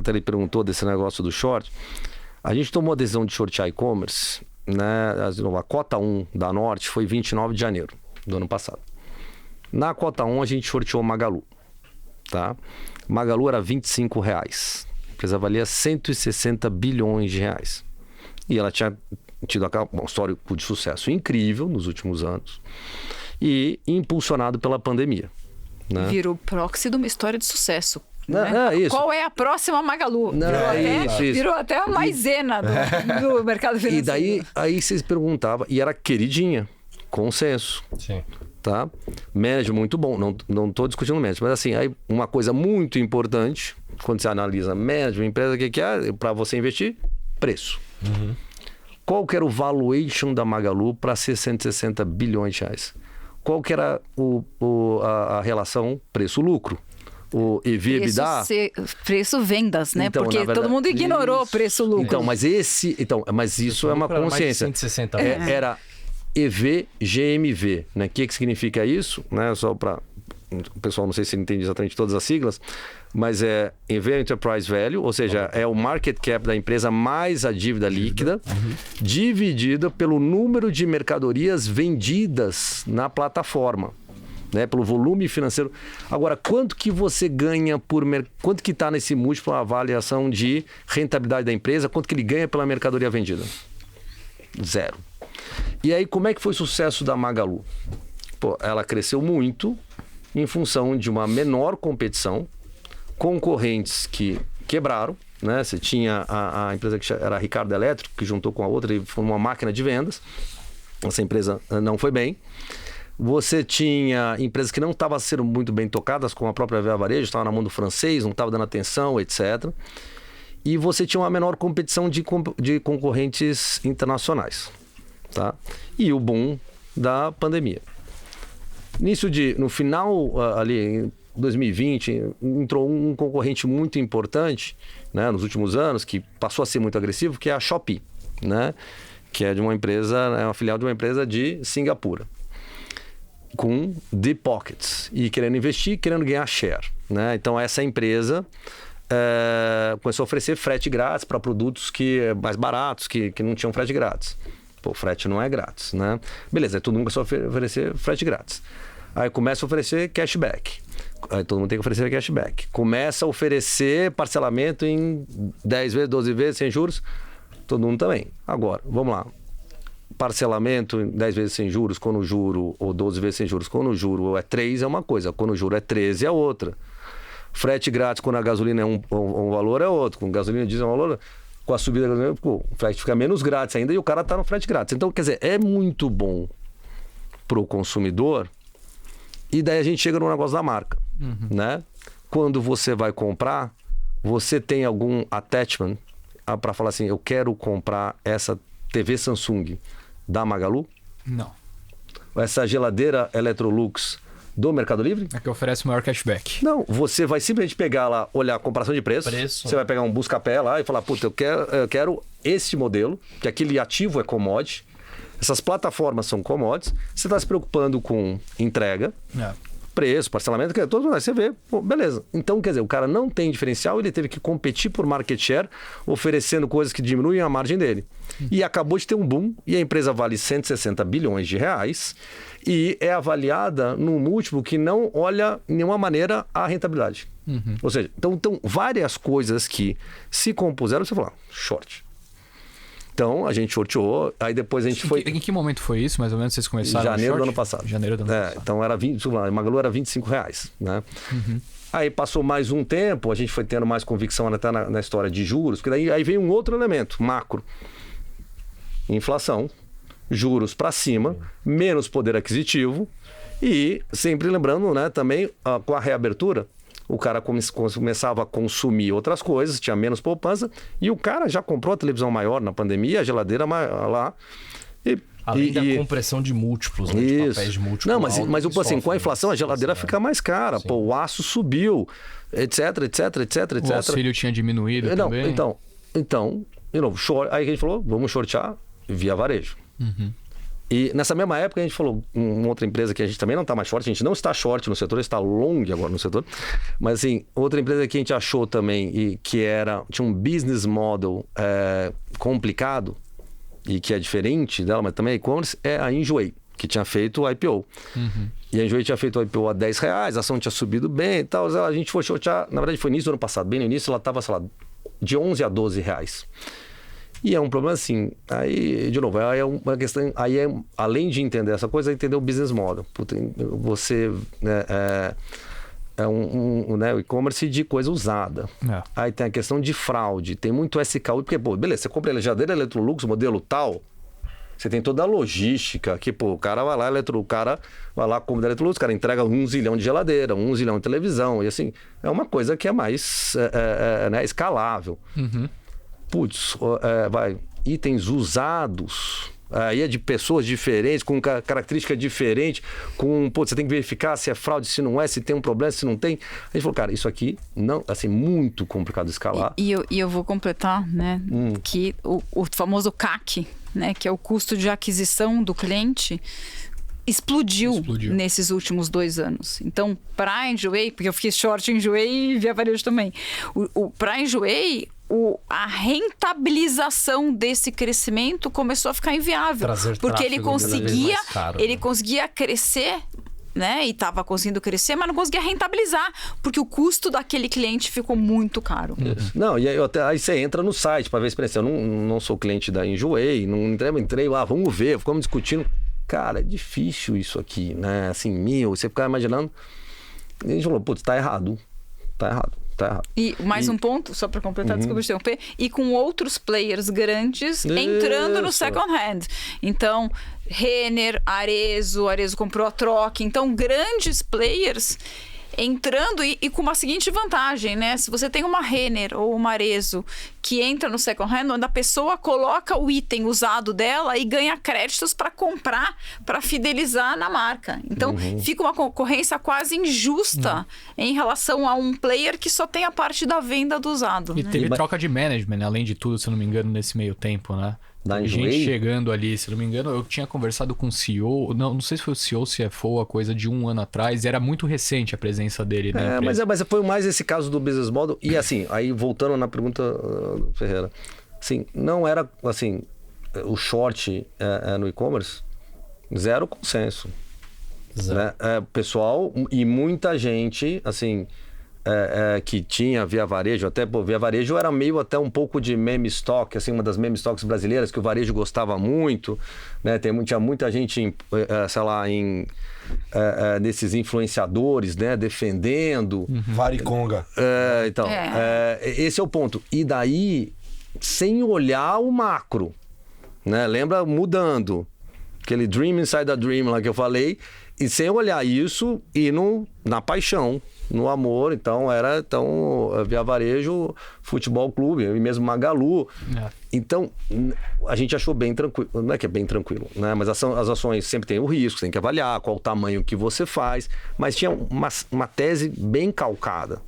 até ele perguntou desse negócio do short. A gente tomou a decisão de shortear e-commerce, né? A cota 1 da Norte foi 29 de janeiro do ano passado. Na cota 1 a gente shorteou Magalu, tá? Magalu era R$25. A empresa valia 160 bilhões de reais. E ela tinha tido um histórico de sucesso incrível nos últimos anos e impulsionado pela pandemia, né? Virou proxy de uma história de sucesso. Não, né? isso. Qual é a próxima Magalu? Não, virou até a maisena do mercado financeiro. E daí aí vocês perguntavam, e era queridinha, consenso. Sim. Tá? Médio muito bom, não estou discutindo médio, mas assim, aí uma coisa muito importante, quando você analisa médio, empresa, o que é para você investir? Preço. Uhum. Qual que era o valuation da Magalu para ser 160 bilhões de reais? Qual que era a relação preço-lucro? O EV/EBITDA? Preço-vendas, né? Então, porque verdade, todo mundo ignorou isso. preço-lucro. Mas isso é uma consciência. 160 Era EV/GMV, né? O que significa isso? Né? Só para o pessoal, não sei se entende exatamente todas as siglas, mas é EV Enterprise Value, ou seja, é o market cap da empresa mais a dívida líquida, dividida pelo número de mercadorias vendidas na plataforma, né? Pelo volume financeiro. Agora, quanto que você ganha quanto que está nesse múltiplo a avaliação de rentabilidade da empresa? Quanto que ele ganha pela mercadoria vendida? 0. E aí, como é que foi o sucesso da Magalu? Ela cresceu muito em função de uma menor competição, concorrentes que quebraram, né? Você tinha a empresa que era a Ricardo Elétrico, que juntou com a outra e foi uma máquina de vendas. Essa empresa não foi bem. Você tinha empresas que não estavam sendo muito bem tocadas, como a própria Via Varejo, estava na mão do francês, não estava dando atenção, etc. E você tinha uma menor competição de concorrentes internacionais, tá? E o boom da pandemia. No final, ali em 2020, entrou um concorrente muito importante, né, nos últimos anos, que passou a ser muito agressivo, que é a Shopee, né, que é de uma empresa, é uma filial de uma empresa de Singapura, com deep pockets, e querendo investir, querendo ganhar share, né? Então essa empresa começou a oferecer frete grátis para produtos mais baratos, que não tinham frete grátis. Frete não é grátis, né? Beleza, aí todo mundo começou a oferecer frete grátis. Aí começa a oferecer cashback. Aí todo mundo tem que oferecer cashback. Começa a oferecer parcelamento em 10 vezes, 12 vezes, sem juros. Todo mundo também. Agora, vamos lá. Parcelamento em 10 vezes sem juros, quando o juro, ou 12 vezes sem juros, quando o juro é 3 é uma coisa, quando o juro é 13 é outra. Frete grátis quando a gasolina é um valor é outro. Com gasolina diesel é um valor, com a subida da gasolina, o frete fica menos grátis ainda e o cara está no frete grátis. Então, quer dizer, é muito bom para o consumidor. E daí a gente chega no negócio da marca, né? Quando você vai comprar, você tem algum attachment para falar assim, eu quero comprar essa TV Samsung da Magalu? Não. Essa geladeira Electrolux do Mercado Livre? É que oferece o maior cashback. Não, você vai simplesmente pegar lá, olhar a comparação de preços. Você vai pegar um busca-pé lá e falar, puta, eu quero esse modelo, que aquele ativo é commodity. Essas plataformas são commodities. Você está se preocupando com entrega, preço, parcelamento, todo mundo. Aí você vê, beleza. Então, quer dizer, o cara não tem diferencial, ele teve que competir por market share, oferecendo coisas que diminuem a margem dele. E acabou de ter um boom, e a empresa vale 160 bilhões de reais, e é avaliada num múltiplo que não olha de nenhuma maneira a rentabilidade. Ou seja, então várias coisas que se compuseram, você fala, short. Então, a gente shorteou, aí depois a gente foi... Em que momento foi isso, mais ou menos, vocês começaram? Janeiro do ano passado. Janeiro do ano passado. Então, era a Magalu era R$25, né? Aí passou mais um tempo, a gente foi tendo mais convicção até na história de juros, porque daí aí vem um outro elemento, macro. Inflação, juros para cima, menos poder aquisitivo e, sempre lembrando, né, também com a reabertura, o cara começava a consumir outras coisas, tinha menos poupança, e o cara já comprou a televisão maior na pandemia, a geladeira lá. Além da compressão de múltiplos, né, de papéis de múltiplos. Não, mas assim, com a inflação, a geladeira fica mais cara, o aço subiu, etc. O auxílio tinha diminuído também. Então, de novo, aí a gente falou, vamos shortear via varejo. E nessa mesma época a gente falou, uma outra empresa que a gente também não está mais short, a gente não está short no setor, está long agora no setor, mas assim, outra empresa que a gente achou também e que tinha um business model complicado e que é diferente dela, mas também é e-commerce, é a Enjoei, que tinha feito o IPO. E a Enjoei tinha feito o IPO a R$10, a ação tinha subido bem e tal, a gente foi shortear, na verdade foi início do ano passado, bem no início ela estava, sei lá, de 11 a 12 reais. E é um problema assim, aí, de novo, aí é uma questão, aí além de entender essa coisa, é entender o business model. Puta, você o e-commerce de coisa usada. Aí tem a questão de fraude, tem muito SKU, porque, pô, beleza, você compra a geladeira Electrolux, modelo tal, você tem toda a logística, que, pô, o cara vai lá, compra da Electrolux, o cara entrega 1 zilhão de geladeira, 1 zilhão de televisão, e assim, é uma coisa que é mais escalável. Putz, itens usados, aí é de pessoas diferentes, com característica diferente, você tem que verificar se é fraude, se não é, se tem um problema, se não tem. A gente falou, cara, isso aqui não, assim, muito complicado de escalar. E eu vou completar, né, que o famoso CAC, né, que é o custo de aquisição do cliente, explodiu nesses últimos 2 anos. Então, para Enjoei, porque eu fiquei short em Enjoei e Via Varejo também, para Enjoei, a rentabilização desse crescimento começou a ficar inviável. Porque ele conseguia crescer, né? E estava conseguindo crescer, mas não conseguia rentabilizar, porque o custo daquele cliente ficou muito caro. Não, e aí você entra no site para ver a experiência. Eu não sou cliente da Enjoei, não entrei lá, vamos ver, ficamos discutindo. Cara, é difícil isso aqui, né? Assim, você ficar imaginando. E a gente falou, putz, tá errado. E mais um ponto, só para completar, desculpa te interromper, e com outros players grandes entrando no second hand. Então, Renner, Arezzo comprou a Troc. Então, grandes players entrando e com uma seguinte vantagem, né? Se você tem uma Renner ou uma Arezzo que entra no second hand, onde a pessoa coloca o item usado dela e ganha créditos para comprar, para fidelizar na marca. Então, fica uma concorrência quase injusta em relação a um player que só tem a parte da venda do usado. E teve troca de management, além de tudo, se eu não me engano, nesse meio tempo, né? Da gente chegando ali, se não me engano, eu tinha conversado com o CEO, não sei se foi o CEO ou CFO, a coisa de 1 ano atrás, e era muito recente a presença dele na empresa. Mas foi mais esse caso do business model, e assim, aí voltando na pergunta, Ferreira, assim, não era, assim, o short no e-commerce, zero consenso. Né? Pessoal, e muita gente, assim... que tinha Via Varejo, até Via Varejo era meio até um pouco de meme stock, assim, uma das meme stocks brasileiras que o varejo gostava muito, né? Tinha muita gente, sei lá, nesses influenciadores, né? Defendendo. Variconga. Então, esse é o ponto. E daí, sem olhar o macro, né? Lembra? Mudando. Aquele dream inside a dream lá que eu falei, e sem olhar isso e na paixão, no amor. Então Via Varejo, Futebol Clube e mesmo Magalu. Então a gente achou bem tranquilo, não é que é bem tranquilo, né? Mas as ações sempre tem o risco, tem que avaliar qual o tamanho que você faz, mas tinha uma tese bem calcada.